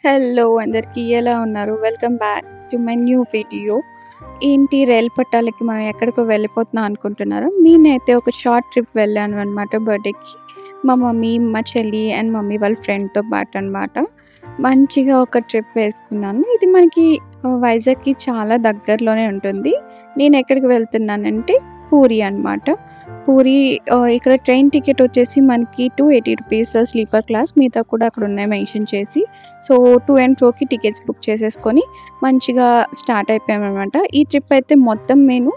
Hello అందరికీ ఎలా ఉన్నారు? Welcome back to my new video. ఏంటి రైలు పట్టాలకి మనం ఎక్కడికో వెళ్ళిపోతున్నాం అనుకుంటున్నారా? నేనైతే ఒక షార్ట్ ట్రిప్ వెళ్ళాను అనమాట బర్త్‌డేకి. మా మమ్మీ, మా చెల్లి అండ్ మమ్మీ వాళ్ళ ఫ్రెండ్‌తో పాటనమాట. మంచిగా ఒక ట్రిప్ వేసుకున్నాను. ఇది మనకి వైజాగ్‌కి చాలా దగ్గరలోనే ఉంటుంది. నేనెక్కడికి వెళ్తున్నానంటే పూరి అనమాట. పూరి ఇక్కడ ట్రైన్ టికెట్ వచ్చేసి మనకి ₹280 స్లీపర్ క్లాస్. మిగతా కూడా అక్కడ ఉన్నాయి మెన్షన్ చేసి. సో, టు అండ్ ఫ్రోకి టికెట్స్ బుక్ చేసేసుకొని మంచిగా స్టార్ట్ అయిపోయామనమాట. ఈ ట్రిప్ అయితే మొత్తం నేను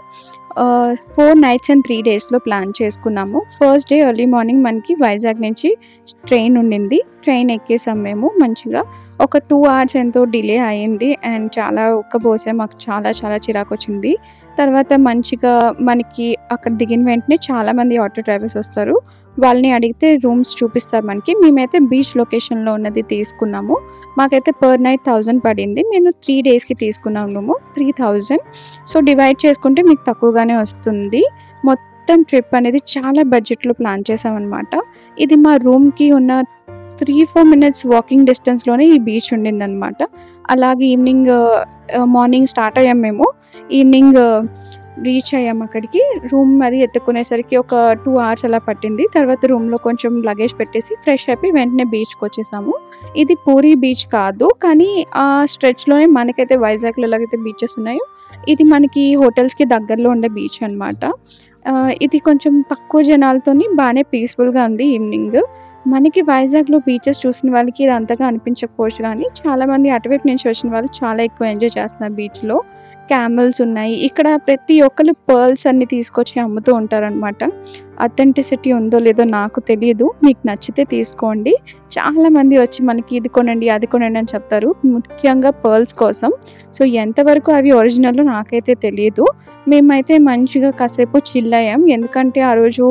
4 నైట్స్ అండ్ 3 డేస్‌లో ప్లాన్ చేసుకున్నాము. ఫస్ట్ డే ఎర్లీ మార్నింగ్ మనకి వైజాగ్ నుంచి ట్రైన్ ఉండింది. ట్రైన్ ఎక్కేసాం మేము మంచిగా. ఒక 2 అవర్స్ ఎంతో డిలే అయింది అండ్ చాలా ఉక్కబోసాం. మాకు చాలా చాలా చిరాకొచ్చింది. తర్వాత మంచిగా మనకి అక్కడ దిగిన వెంటనే చాలామంది ఆటో డ్రైవర్స్ వస్తారు. వాళ్ళని అడిగితే రూమ్స్ చూపిస్తారు మనకి. మేమైతే బీచ్ లొకేషన్‌లో ఉన్నది తీసుకున్నాము. మాకైతే పర్ నైట్ 1000 పడింది. నేను 3 డేస్‌కి తీసుకున్నాం రూము 3000. సో, డివైడ్ చేసుకుంటే మీకు తక్కువగానే వస్తుంది. మొత్తం ట్రిప్ అనేది చాలా బడ్జెట్‌లో ప్లాన్ చేశామనమాట. ఇది మా రూమ్‌కి ఉన్న 3-4 మినిట్స్ వాకింగ్ డిస్టెన్స్‌లోనే ఈ బీచ్ ఉండిందనమాట. అలాగే ఈవినింగ్ మార్నింగ్ స్టార్ట్ అయ్యాం మేము. ఈవినింగ్ రీచ్ అయ్యాం అక్కడికి. రూమ్ అది ఎత్తుకునేసరికి ఒక 2 అవర్స్ అలా పట్టింది. తర్వాత రూమ్‌లో కొంచెం లగేజ్ పెట్టేసి ఫ్రెష్ అయిపోయి వెంటనే బీచ్‌కొచ్చేసాము. ఇది పూరీ బీచ్ కాదు. కానీ ఆ స్ట్రెచ్‌లోనే మనకైతే వైజాగ్‌లో ఎలాగైతే బీచెస్ ఉన్నాయో, ఇది మనకి హోటల్స్‌కి దగ్గరలో ఉండే బీచ్ అనమాట. ఇది కొంచెం తక్కువ జనాలతోని బానే పీస్‌ఫుల్‌గా ఉంది ఈవినింగ్. మనకి వైజాగ్‌లో బీచెస్ చూసిన వాళ్ళకి ఇది అంతగా అనిపించకపోవచ్చు గానీ, చాలామంది అటువైపు నుంచి వచ్చిన వాళ్ళు చాలా ఎక్కువ ఎంజాయ్ చేస్తున్నారు బీచ్‌లో. క్యామెల్స్ ఉన్నాయి. ఇక్కడ ప్రతి ఒక్కళ్ళు పర్ల్స్ అన్నీ తీసుకొచ్చి అమ్ముతూ ఉంటారనమాట. అథెంటిసిటీ ఉందో లేదో నాకు తెలీదు. మీకు నచ్చితే తీసుకోండి. చాలామంది వచ్చి మనకి ఇది కొనండి, అది కొనండి అని చెప్తారు. ముఖ్యంగా పర్ల్స్ కోసం. సో, ఎంతవరకు అవి ఒరిజినలో నాకైతే తెలీదు. మేమైతే మంచిగా కాసేపు చిల్ అయ్యాం. ఎందుకంటే ఆ రోజు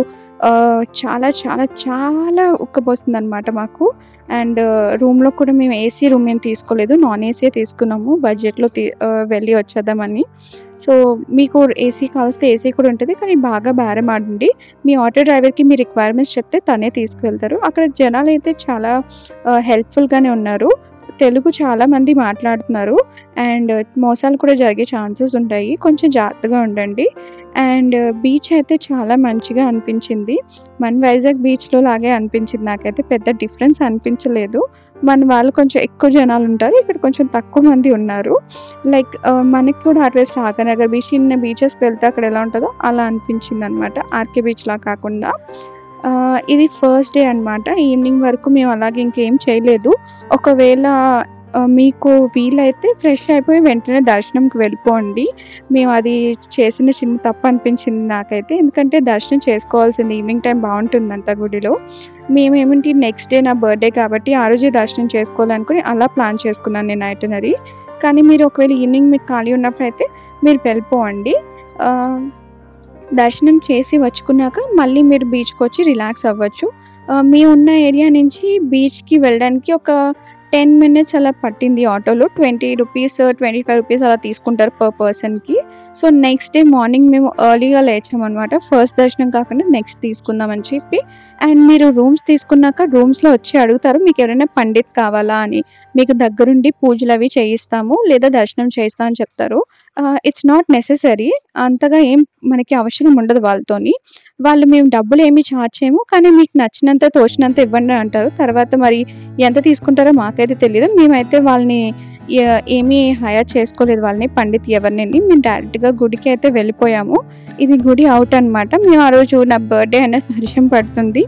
చాలా చాలా చాలా ఉక్కబోసిందనమాట మాకు. అండ్ రూమ్‌లో కూడా మేము ఏసీ రూమ్ ఏం తీసుకోలేదు. నాన్ ఏసీయే తీసుకున్నాము బడ్జెట్‌లో వెళ్ళి వచ్చేద్దామని. సో, మీకు ఏసీ కావలిస్తే ఏసీ కూడా ఉంటది. కానీ బాగా బేరమాడండి. మీ ఆటో డ్రైవర్‌కి మీ రిక్వైర్మెంట్స్ చెప్తే తనే తీసుకువెళ్తారు. అక్కడ జనాలైతే చాలా హెల్ప్‌ఫుల్‌గానే ఉన్నారు. తెలుగు చాలా మంది మాట్లాడుతున్నారు. అండ్ మోసాలు కూడా జరిగే ఛాన్సెస్ ఉంటాయి. కొంచెం జాగ్రత్తగా ఉండండి. అండ్ బీచ్ అయితే చాలా మంచిగా అనిపించింది. మన వైజాగ్ బీచ్‌లో లాగే అనిపించింది నాకైతే. పెద్ద డిఫరెన్స్ అనిపించలేదు. మన వాళ్ళు కొంచెం ఎక్కువ జనాలుంటారు. ఇక్కడ కొంచెం తక్కువ మంది ఉన్నారు. లైక్ మనకి కూడా అటువైపు సాగర్‌నగర్ బీచ్, చిన్న బీచెస్‌కి వెళ్తే అక్కడ ఎలా ఉంటదో అలా అనిపించిందనమాట. ఆర్‌కే బీచ్‌లా కాకుండా. ఇది ఫస్ట్ డే అనమాట. ఈవినింగ్ వరకు మేము అలాగే ఇంకేం చేయలేదు. ఒకవేళ మీకు వీలైతే ఫ్రెష్ అయిపోయి వెంటనే దర్శనంకి వెళ్ళిపోండి. మేము అది చేసిన చిన్న తప్పు అనిపించింది నాకైతే. ఎందుకంటే దర్శనం చేసుకోవాల్సింది ఈవినింగ్ టైం బావుంటుందంట గుడిలో. మేమేమిటి నెక్స్ట్ డే నా బర్త్‌డే కాబట్టి ఆ రోజే దర్శనం చేసుకోవాలనుకుని అలా ప్లాన్ చేసుకున్నాను నేను ఐటినరీ. కానీ మీరు ఒకవేళ ఈవినింగ్ మీకు ఖాళీ ఉన్నప్పుడైతే మీరు వెళ్ళిపోండి. ఆహ్, దర్శనం చేసి వచ్చుకున్నాక మళ్ళీ మీరు బీచ్‌కొచ్చి రిలాక్స్ అవ్వచ్చు. మేమున్న ఏరియా నుంచి బీచ్‌కి వెళ్ళడానికి ఒక 10 మినిట్స్ అలా పట్టింది ఆటోలో. ₹20, ₹25 అలా తీసుకుంటారు పర్ పర్సన్‌కి. సో, నెక్స్ట్ డే మార్నింగ్ మేము ఎర్లీగా లేచామనమాట. ఫస్ట్ దర్శనం కాకుండా నెక్స్ట్ తీసుకుందామని చెప్పి. అండ్ మీరు రూమ్స్ తీసుకున్నాక రూమ్స్‌లో వచ్చి అడుగుతారు మీకెవరైనా పండిత్ కావాలా అని. మీకు దగ్గరుండి పూజలవి చేయిస్తాము లేదా దర్శనం చేయిస్తాం అని చెప్తారు. It's not necessary. అంతగా ఏం మనకి అవసరం ఉండదు వాళ్ళతోని. వాళ్ళు మేము డబ్బులేమి చార్జ్ చేయము. కానీ మీకు నచ్చినంత తోచినంత ఇవ్వండి అంటారు. తర్వాత మరి ఎంత తీసుకుంటారో మాకైతే తెలీదు. మేమైతే వాళ్ళని ఏమీ హైర్ చేసుకోలేదు వాళ్ళని పండిత్ ఎవరిని. మేము డైరెక్ట్‌గా గుడికి అయితే వెళ్ళిపోయాము. ఇది గుడి ఔట్ అనమాట. మేము ఆ రోజు నా బర్త్‌డే అయినా వర్షం పడుతుంది.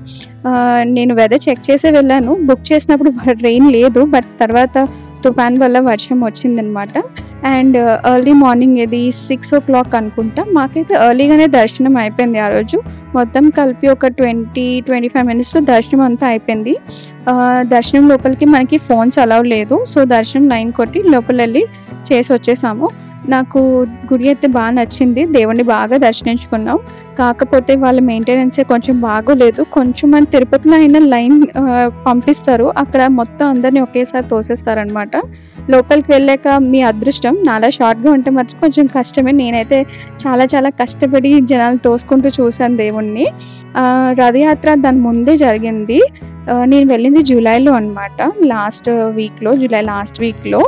నేను వెదర్ చెక్ చేసే వెళ్ళాను. బుక్ చేసినప్పుడు రెయిన్ లేదు. బట్ తర్వాత తుఫాన్ వల్ల వర్షం వచ్చిందనమాట. అండ్ ఎర్లీ మార్నింగ్ ఇది 6:00 అనుకుంటా. మాకైతే ఎర్లీగానే దర్శనం అయిపోయింది ఆ రోజు. మొత్తం కలిపి ఒక 25 మినిట్స్‌లో దర్శనం అంతా అయిపోయింది. దర్శనం లోపలికి మనకి ఫోన్స్ అలౌ లేదు. సో, దర్శనం లైన్ కొట్టి లోపలెళ్ళి చేసొచ్చేసాము. నాకు గుడి అయితే నచ్చింది. దేవుడిని బాగా దర్శించుకున్నాం. కాకపోతే వాళ్ళ మెయింటెనెన్సే కొంచెం బాగోలేదు. కొంచెం మన తిరుపతిలో అయినా లైన్ పంపిస్తారు. అక్కడ మొత్తం అందరిని ఒకేసారి తోసేస్తారనమాట. లోపలికి వెళ్ళాక మీ అదృష్టం. నాలా షార్ట్‌గా ఉంటే మాత్రం కొంచెం కష్టమే. నేనైతే చాలా చాలా కష్టపడి జనాల్ని తోసుకుంటూ చూసాను దేవుడిని. రథయాత్ర దాని ముందే జరిగింది. నేను వెళ్ళింది జూలైలో అనమాట. జూలై లాస్ట్ వీక్‌లో.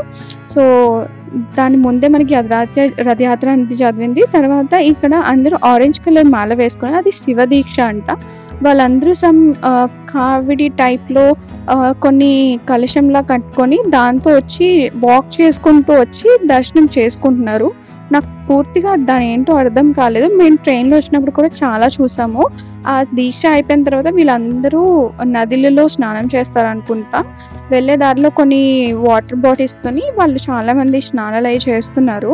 సో, దాని ముందే మనకి రథయాత్ర అనేది చదివింది. తర్వాత ఇక్కడ అందరూ ఆరెంజ్ కలర్ మాల వేసుకొని అది శివ దీక్ష అంట. వాళ్ళందరూ కావిడి టైప్‌లో కొన్ని కలశంలా కట్టుకొని దాంతో వచ్చి వాక్ చేసుకుంటూ వచ్చి దర్శనం చేసుకుంటున్నారు. నాకు పూర్తిగా దానేంటో అర్థం కాలేదు. మేము ట్రైన్‌లో వచ్చినప్పుడు కూడా చాలా చూసాము. ఆ దీక్ష అయిపోయిన తర్వాత వీళ్ళందరూ నదులలో స్నానం చేస్తారనుకుంటా. వెళ్ళే దారిలో కొన్ని వాటర్ బాటిల్స్‌తోని వాళ్ళు చాలామంది స్నానాలయి చేస్తున్నారు.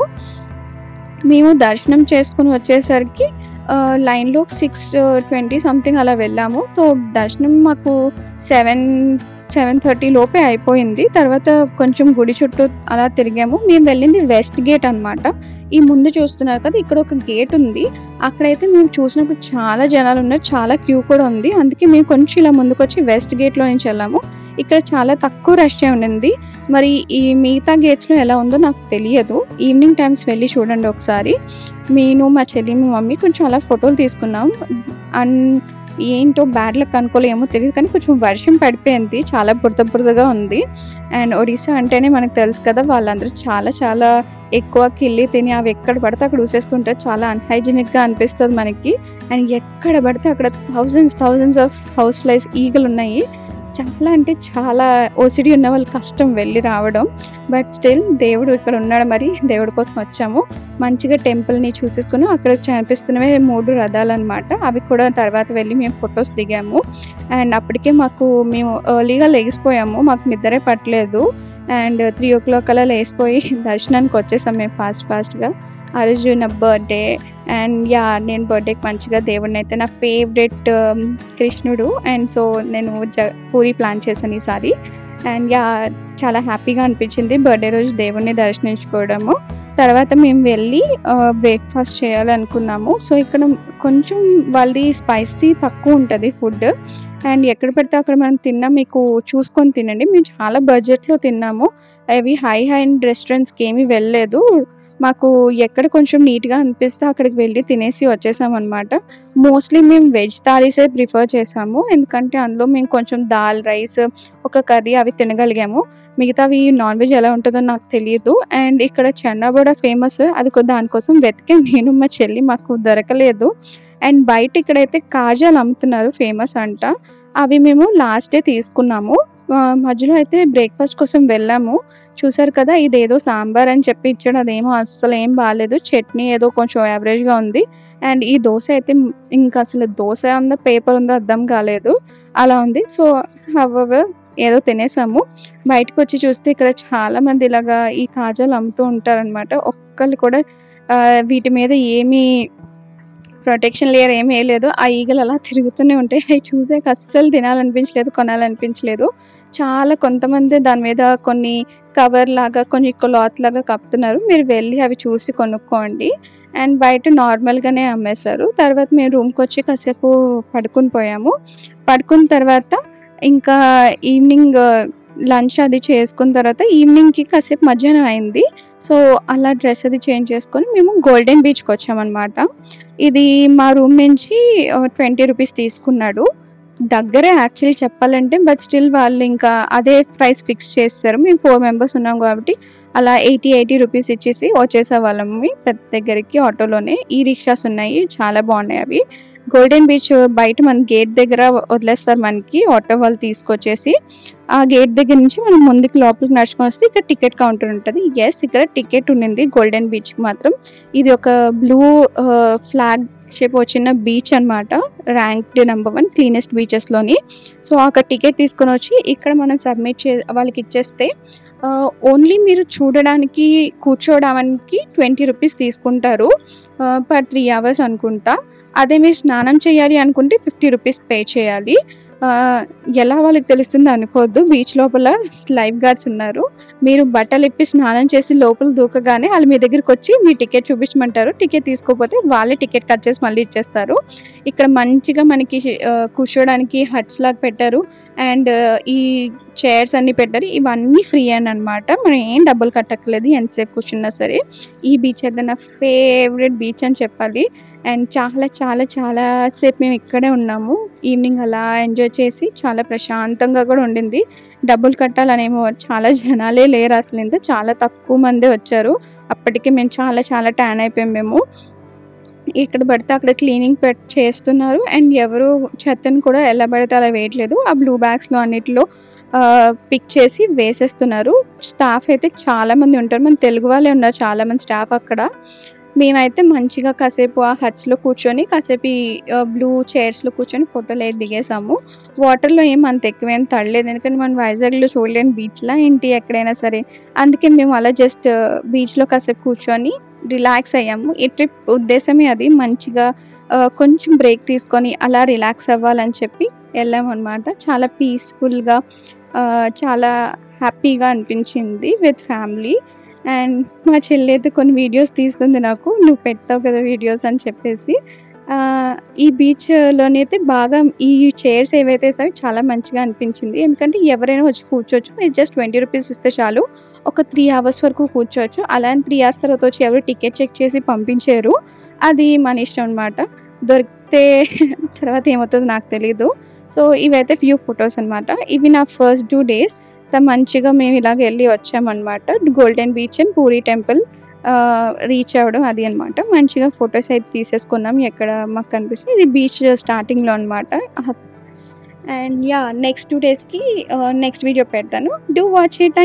మేము దర్శనం చేసుకొని వచ్చేసరికి లైన్‌లో 6:20 సంథింగ్ అలా వెళ్ళాము. సో, దర్శనం మాకు 7:30 లోపే అయిపోయింది. తర్వాత కొంచెం గుడి చుట్టూ అలా తిరిగాము. మేము వెళ్ళింది వెస్ట్ గేట్ అనమాట. ఈ ముందు చూస్తున్నారు కదా! ఇక్కడ ఒక గేట్ ఉంది. అక్కడైతే మేము చూసినప్పుడు చాలా జనాలున్నారు. చాలా క్యూ కూడా ఉంది. అందుకే మేము కొంచెం ఇలా ముందుకొచ్చి వెస్ట్ గేట్‌లో నుంచి వెళ్ళాము. ఇక్కడ చాలా తక్కువ రష్షే ఉండింది. మరి ఈ మిగతా గేట్స్‌లో ఎలా ఉందో నాకు తెలియదు. ఈవినింగ్ టైమ్స్ వెళ్ళి చూడండి ఒకసారి. నేను, మా చెల్లి, మా మమ్మీ కొంచెం అలా ఫోటోలు తీసుకున్నాం. అండ్ ఏంటో బ్యాడ్ లక్ అనుకోలో ఏమో తెలీదు కానీ కొంచెం వర్షం పడిపోయింది. చాలా బురదగా ఉంది. అండ్ ఒడిస్సా అంటేనే మనకు తెలుసు కదా! వాళ్ళందరూ చాలా చాలా ఎక్కువ కిళ్ళి తిని అవి ఎక్కడ పడితే అక్కడ ఊసేస్తుంటారు. చాలా అన్‌హైజీనిక్‌గా అనిపిస్తది మనకి. అండ్ ఎక్కడ పడితే అక్కడ థౌసండ్స్ ఆఫ్ హౌస్ ఫ్లైస్ ఈగలున్నాయి. చాలా అంటే చాలా ఓసీడీ ఉన్న వాళ్ళు కష్టం వెళ్ళి రావడం. బట్ స్టిల్ దేవుడు ఇక్కడ ఉన్నాడు మరి. దేవుడి కోసం వచ్చాము. మంచిగా టెంపుల్‌ని చూసేసుకొని అక్కడ కనిపిస్తున్నవే 3 రథాలనమాట. అవి కూడా తర్వాత వెళ్ళి మేము ఫోటోస్ దిగాము. అండ్ అప్పటికే మేము ఎర్లీగా లెగిసిపోయాము. మాకు నిద్రే పట్టలేదు. అండ్ 3:00 అలా లేసిపోయి దర్శనానికి వచ్చేసాం మేము ఫాస్ట్‌గా. ఆ రోజు నా బర్త్‌డే. అండ్ నేను బర్త్‌డేకి మంచిగా దేవుడినైతే నా ఫేవరెట్ కృష్ణుడు. అండ్ సో, నేను పూరి ప్లాన్ చేశాను ఈసారి. అండ్ చాలా హ్యాపీగా అనిపించింది బర్త్‌డే రోజు దేవుడిని దర్శించుకోవడము. తర్వాత మేము వెళ్ళి బ్రేక్‌ఫాస్ట్ చేయాలనుకున్నాము. సో, ఇక్కడ కొంచెం వాళ్ళది స్పైసీ తక్కువ ఉంటది ఫుడ్. అండ్ ఎక్కడ పడితే అక్కడ మనం తిన్నా మీకు చూసుకొని తినండి. మేము చాలా బడ్జెట్‌లో తిన్నాము. అవి హై ఎండ్ రెస్టారెంట్స్‌కి ఏమీ వెళ్ళలేదు. మాకు ఎక్కడ కొంచెం నీట్‌గా అనిపిస్తే అక్కడికి వెళ్ళి తినేసి వచ్చేసామనమాట. మోస్ట్‌లీ మేము వెజ్ థాలీసే ప్రిఫర్ చేసాము. ఎందుకంటే అందులో మేము కొంచెం దాల్, రైస్, ఒక కర్రీ అవి తినగలిగాము. మిగతావి నాన్ వెజ్ ఎలా ఉంటుందో నాకు తెలీదు. అండ్ ఇక్కడ చెన్నా వడ ఫేమస్. అది దానికోసం వెతికాం నేను, మా చెల్లి. మాకు దొరకలేదు. అండ్ బయట ఇక్కడైతే కాజాలు అమ్ముతున్నారు ఫేమస్ అంట. అవి మేము లాస్ట్ డే తీసుకున్నాము. మధ్యలో అయితే బ్రేక్‌ఫాస్ట్ కోసం వెళ్ళాము. చూసారు కదా! ఇదేదో సాంబార్ అని చెప్పి ఇచ్చాడు. అదేమో అస్సలేం బాలేదు. చట్నీ ఏదో కొంచెం యావరేజ్‌గా ఉంది. అండ్ ఈ దోస అయితే ఇంకా అసలు దోస ఉందా, పేపర్ ఉందో అర్థం కాలేదు. అలా ఉంది. సో, హౌఎవర్ ఏదో తినేసాము. బయటకొచ్చి చూస్తే ఇక్కడ చాలామంది ఇలాగా ఈ కాజాలు అమ్ముతూ ఉంటారనమాట. ఒక్కళ్ళు కూడా వీటి మీద ఏమీ ప్రొటెక్షన్ లేయర్ ఏమి వేయలేదు. ఆ ఈగలు అలా తిరుగుతూనే ఉంటాయి. అవి చూసాక అస్సలు తినాలనిపించలేదు, కొనాలనిపించలేదు. కొంతమంది దాని మీద కొన్ని కవర్ లాగా, కొన్ని క్లాత్ లాగా కప్పుతున్నారు. మీరు వెళ్ళి అవి చూసి కొనుక్కోండి. అండ్ బయట నార్మల్‌గానే అమ్మేశారు. తర్వాత మేము రూమ్‌కొచ్చి కాసేపు పడుకుని పోయాము. పడుకున్న తర్వాత ఇంకా ఈవినింగ్ లంచ్ అది చేసుకున్న తర్వాత ఈవినింగ్‌కి కాసేపు మధ్యాహ్నం అయింది. సో, అలా డ్రెస్ అది చేంజ్ చేసుకొని మేము గోల్డెన్ బీచ్‌కొచ్చామనమాట. ఇది మా రూమ్ నుంచి ₹20 తీసుకున్నాడు. దగ్గరే యాక్చువల్లీ చెప్పాలంటే. బట్ స్టిల్ వాళ్ళు ఇంకా అదే ప్రైస్ ఫిక్స్ చేసేసారు. మేము 4 మెంబర్స్ ఉన్నాం కాబట్టి అలా ₹80 ఇచ్చేసి వచ్చేసేవాళ్ళము దగ్గరికి ఆటోలోనే. ఈ రిక్షాస్ ఉన్నాయి. చాలా బాగున్నాయి అవి. గోల్డెన్ బీచ్ బయట మన గేట్ దగ్గర వదిలేస్తారు మనకి ఆటో వాళ్ళు తీసుకొచ్చేసి. ఆ గేట్ దగ్గర నుంచి మనం ముందుకు లోపలికి నడుచుకొని వస్తే ఇక్కడ టికెట్ కౌంటర్ ఉంటది. ఇక్కడ టికెట్ ఉండింది గోల్డెన్ బీచ్‌కి మాత్రం. ఇది ఒక బ్లూ ఫ్లాగ్ షేప్ వచ్చిన బీచ్ అనమాట. ర్యాంక్డ్ నంబర్ 1 క్లీనెస్ట్ బీచెస్‌లోని. సో, అక్కడ టికెట్ తీసుకొనొచ్చి ఇక్కడ మనం సబ్మిట్ వాళ్ళకి ఇచ్చేస్తే ఓన్లీ మీరు చూడడానికి, కూర్చోవడానికి ₹20 తీసుకుంటారు. పర్ 3 అవర్స్ అనుకుంటా. అదే మీరు స్నానం చేయాలి అనుకుంటే ₹50 పే చేయాలి. ఎలా వాళ్ళకి తెలుస్తుందో అనుకోవద్దు. బీచ్ లోపల లైఫ్ గార్డ్స్ ఉన్నారు. మీరు బట్టలిప్పి స్నానం చేసి లోపల దూకగానే ఆళ్ళు మీ దగ్గరకొచ్చి మీ టికెట్ చూపించమంటారు. టికెట్ తీసుకోకపోతే వాళ్ళే టికెట్ కట్ చేసి మళ్ళీ ఇచ్చేస్తారు. ఇక్కడ మంచిగా మనకి కూర్చోడానికి హట్స్ లాగా పెట్టారు. అండ్ ఈ చైర్స్ అన్నీ పెట్టారు. ఇవన్నీ ఫ్రీయేననమాట. మనం ఏం డబ్బులు కట్టక్కర్లేదు ఎంతసేపు కూర్చున్నా సరే. ఈ బీచ్ అయితే నా ఫేవరెట్ బీచ్ అని చెప్పాలి. అండ్ చాలా చాలా చాలా సేపు మేము ఇక్కడే ఉన్నాము. ఈవినింగ్ అలా ఎంజాయ్ చేసి చాలా ప్రశాంతంగా కూడా ఉండింది. డబ్బులు కట్టాలనేమో చాలా జనాలే లేరు అసలింత. చాలా తక్కువ మందే వచ్చారు. అప్పటికే మేము చాలా చాలా ట్యాన్ అయిపోయాం మేము. ఎక్కడ పడితే అక్కడ క్లీనింగ్ చేస్తున్నారు. అండ్ ఎవరు చెత్తను కూడా ఎలా పడితే అలా వేయట్లేదు. ఆ బ్లూ బ్యాగ్స్‌లో అన్నిటిలో పిక్ చేసి వేసేస్తున్నారు. స్టాఫ్ అయితే చాలా మంది ఉంటారు. మన తెలుగు వాళ్ళే ఉన్నారు చాలామంది స్టాఫ్ అక్కడ. మేమైతే మంచిగా కాసేపు ఆ హట్స్‌లో కూర్చొని కాసేపు ఈ బ్లూ చైర్స్‌లో కూర్చొని ఫోటోలయి దిగేసాము. వాటర్‌లో అంత ఎక్కువేం తడలేదు. ఎందుకంటే మనం వైజాగ్‌లో చూడలేని బీచ్‌లా ఏంటి ఎక్కడైనా సరే. అందుకే మేము అలా జస్ట్ బీచ్‌లో కాసేపు కూర్చొని రిలాక్స్ అయ్యాము. ఈ ట్రిప్ ఉద్దేశమే అది. మంచిగా కొంచెం బ్రేక్ తీసుకొని అలా రిలాక్స్ అవ్వాలని చెప్పి ఎళ్ళామనమాట. చాలా పీస్‌ఫుల్‌గా చాలా హ్యాపీగా అనిపించింది విత్ ఫ్యామిలీ. అండ్ మా చెల్లయితే కొన్ని వీడియోస్ తీస్తుంది నాకు. "నువ్వు పెడతావు కదా వీడియోస్" అని చెప్పేసి. ఈ బీచ్‌లోనైతే బాగా ఈ చైర్స్ ఏవైతే ఏసామో చాలా మంచిగా అనిపించింది. ఎందుకంటే ఎవరైనా వచ్చి కూర్చోవచ్చు. ఇది జస్ట్ ₹20 ఇస్తే చాలు. ఒక 3 అవర్స్ వరకు కూర్చోవచ్చు. అలా అని 3 అవర్స్ తర్వాత వచ్చి ఎవరు టికెట్ చెక్ చేసి పంపించరు. అది మన ఇష్టం అనమాట. దొరికితే తర్వాత ఏమవుతదో నాకు తెలీదు. సో, ఇవైతే ఫ్యూ ఫోటోస్ అనమాట. ఇవి నా ఫస్ట్ 2 డేస్. మంచిగా మేము ఇలాగ ఎళ్లి వచ్చామనమాట. Golden beach and Puri temple reach అవ్వడం అది అనమాట. మంచిగా ఫోటోస్ అయితే తీసేసుకున్నాం ఎక్కడ మాకు కనిపిస్తే. ఇది బీచ్ స్టార్టింగ్‌లో అనమాట. And yeah! నెక్స్ట్ 2 డేస్‌కి నెక్స్ట్ వీడియో పెడతాను. Do watch it.